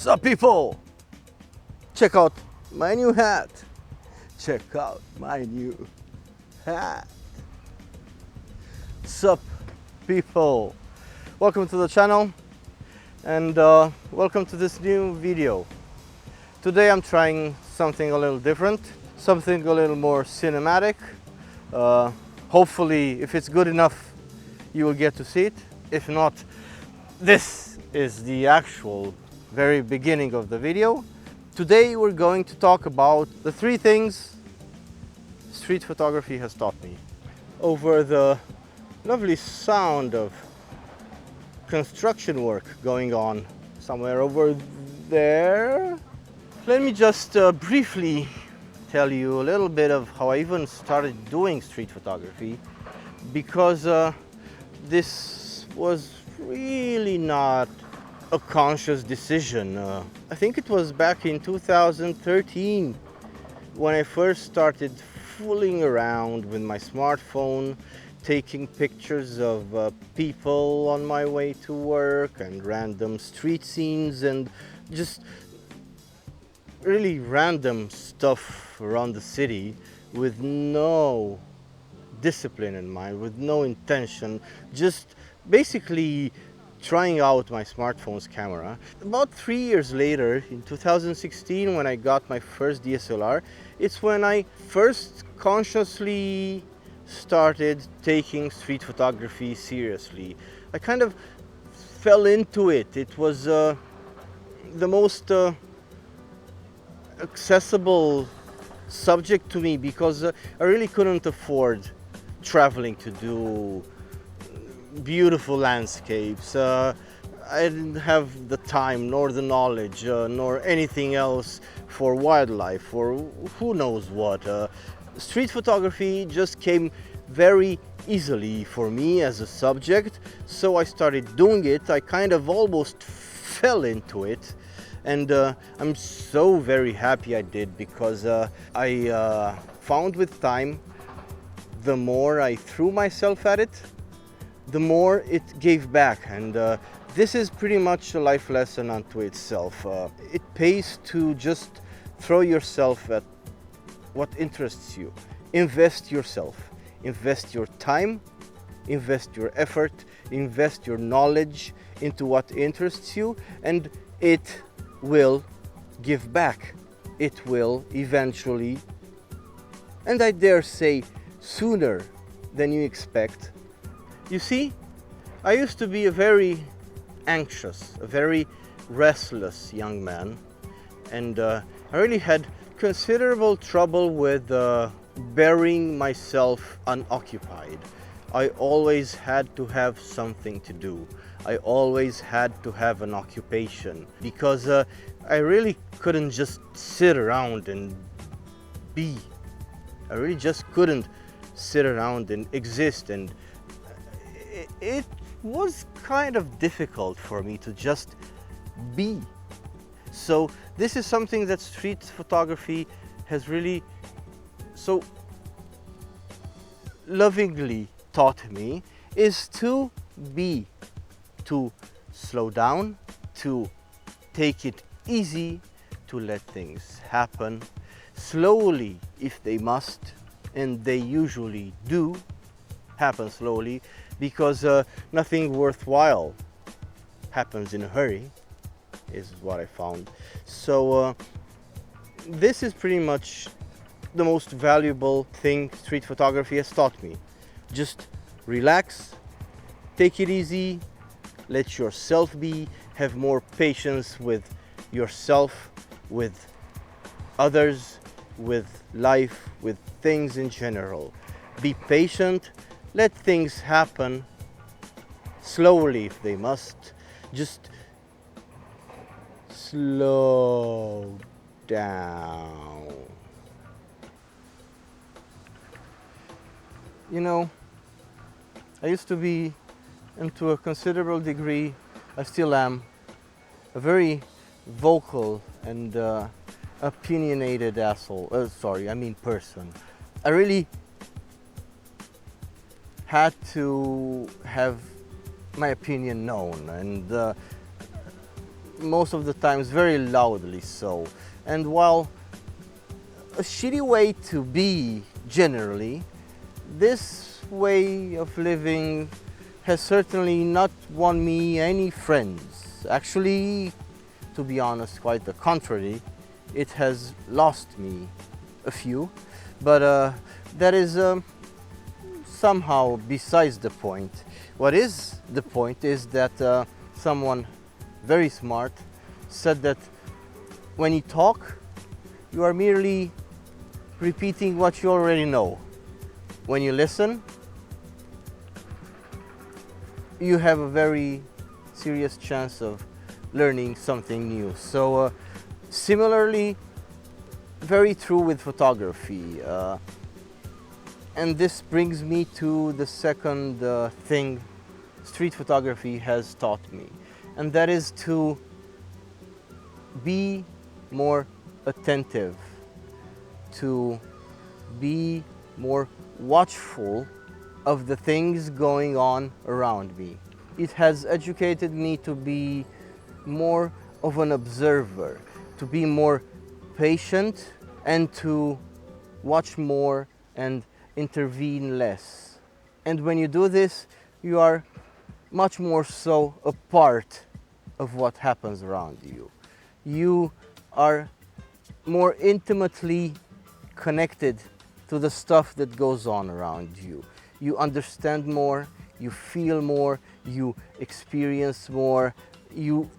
Sup people, check out my new hat. Check out my new hat. Sup people, welcome to the channel and welcome to this new video. Today I'm trying something a little different, something a little more cinematic. Hopefully if it's good enough you will get to see it. If not, this is the actual very beginning of the video. Today we're going to talk about the 3 things street photography has taught me. Over the lovely sound of construction work going on somewhere over there, let me just briefly tell you a little bit of how I even started doing street photography, because this was really not a conscious decision. I think it was back in 2013 when I first started fooling around with my smartphone, taking pictures of people on my way to work and random street scenes and just really random stuff around the city with no discipline in mind, with no intention, just basically trying out my smartphone's camera. About 3 years later, in 2016, when I got my first DSLR, it's when I first consciously started taking street photography seriously. I kind of fell into it. It was the most accessible subject to me, because I really couldn't afford traveling to do beautiful landscapes. I didn't have the time nor the knowledge nor anything else for wildlife or who knows what. Street photography just came very easily for me as a subject, so I started doing it. I kind of almost fell into it, and I'm so very happy I did, because I found with time, the more I threw myself at it, the more it gave back. And this is pretty much a life lesson unto itself. It pays to just throw yourself at what interests you. Invest yourself, invest your time, invest your effort, invest your knowledge into what interests you, and it will give back. It will eventually, and I dare say sooner than you expect. You see, I used to be a very anxious, a very restless young man, and I really had considerable trouble with burying myself unoccupied. I always had to have something to do. I always had to have an occupation, because I really couldn't just sit around and be. I really just couldn't sit around and exist, and it was kind of difficult for me to just be. So this is something that street photography has really so lovingly taught me, is to be, to slow down, to take it easy, to let things happen slowly if they must, and they usually do happen slowly, because nothing worthwhile happens in a hurry, is what I found. So this is pretty much the most valuable thing street photography has taught me. Just relax, take it easy, let yourself be, have more patience with yourself, with others, with life, with things in general. Be patient, let things happen slowly if they must. Just slow down. You know, I used to be, and to a considerable degree I still am, a very vocal and opinionated asshole. Person. I really had to have my opinion known, and most of the times very loudly so. And while a shitty way to be generally, this way of living has certainly not won me any friends. Actually, to be honest, quite the contrary, it has lost me a few, but that is somehow besides the point. What is the point is that someone very smart said that when you talk, you are merely repeating what you already know. When you listen, you have a very serious chance of learning something new. So similarly, very true with photography. And this brings me to the second thing street photography has taught me, and that is to be more attentive, to be more watchful of the things going on around me. It has educated me to be more of an observer, to be more patient, and to watch more and intervene less. And when you do this, you are much more so a part of what happens around you. You are more intimately connected to the stuff that goes on around you. You understand more, you feel more, you experience more, you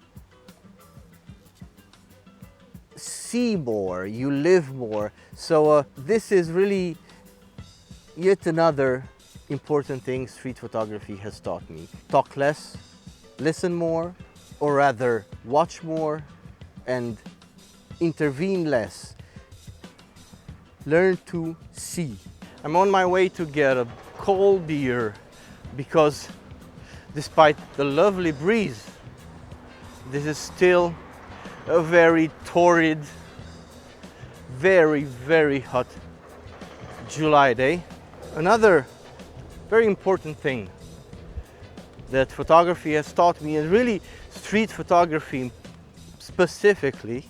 see more, you live more. So this is really yet another important thing street photography has taught me. Talk less, listen more, or rather watch more and intervene less. Learn to see. I'm on my way to get a cold beer because despite the lovely breeze, this is still a very torrid, very, very hot July day. Another very important thing that photography has taught me, and really street photography specifically,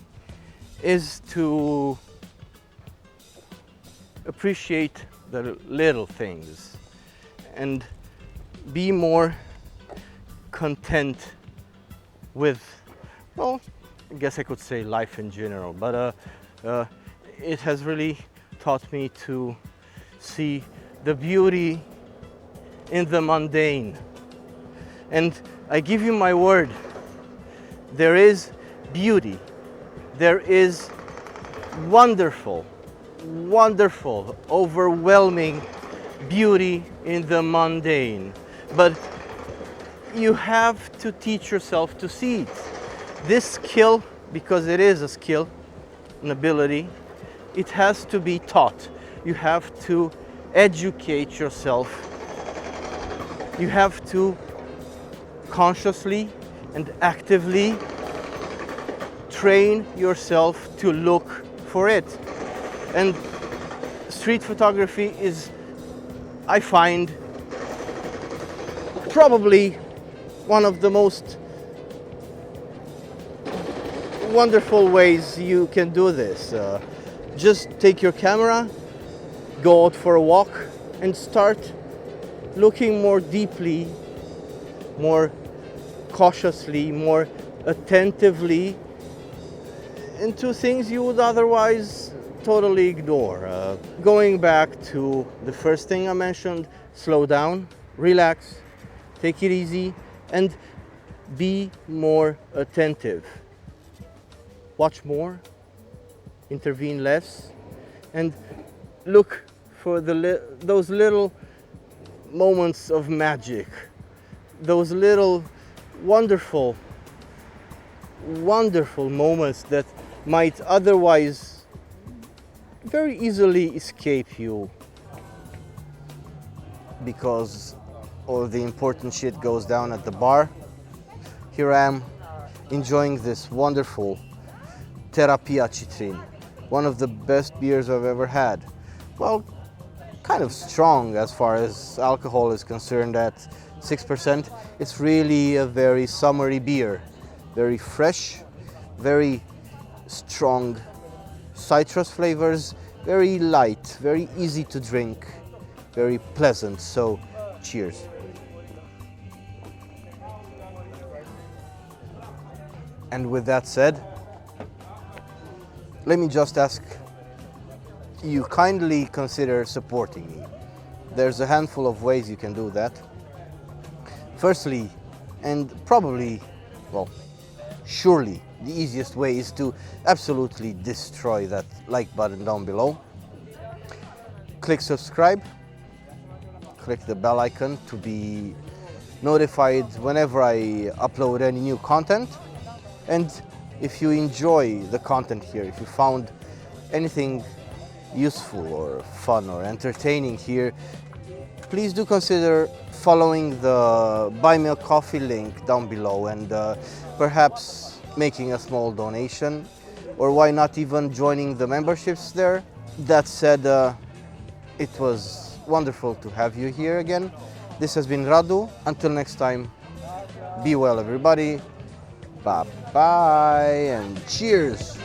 is to appreciate the little things and be more content with, well, I guess I could say life in general, but it has really taught me to see the beauty in the mundane. And I give you my word, there is beauty, there is wonderful, wonderful, overwhelming beauty in the mundane. But you have to teach yourself to see it. This skill, because it is a skill, an ability, it has to be taught. You have to educate yourself. You have to consciously and actively train yourself to look for it. And street photography is, I find, probably one of the most wonderful ways you can do this. Just take your camera, go out for a walk, and start looking more deeply, more cautiously, more attentively into things you would otherwise totally ignore. Going back to the first thing I mentioned, slow down, relax, take it easy, and be more attentive. Watch more, intervene less, and look for those little moments of magic, those little wonderful, wonderful moments that might otherwise very easily escape you because all the important shit goes down at the bar. Here I am enjoying this wonderful Terapia Citrin, one of the best beers I've ever had. Well, kind of strong as far as alcohol is concerned at 6%. It's really a very summery beer. very fresh, very strong citrus flavors, very light, very easy to drink, very pleasant. So cheers. And with that said, let me just ask you kindly consider supporting me. There's a handful of ways you can do that. Firstly, and probably, well, surely the easiest way is to absolutely destroy that like button down below. Click subscribe, click the bell icon to be notified whenever I upload any new content. And if you enjoy the content here, if you found anything useful or fun or entertaining here, please do consider following the Buy Me a Coffee link down below and perhaps making a small donation, or why not even joining the memberships there. That said, it was wonderful to have you here again. This has been Radu. Until next time, be well everybody. Bye bye and cheers.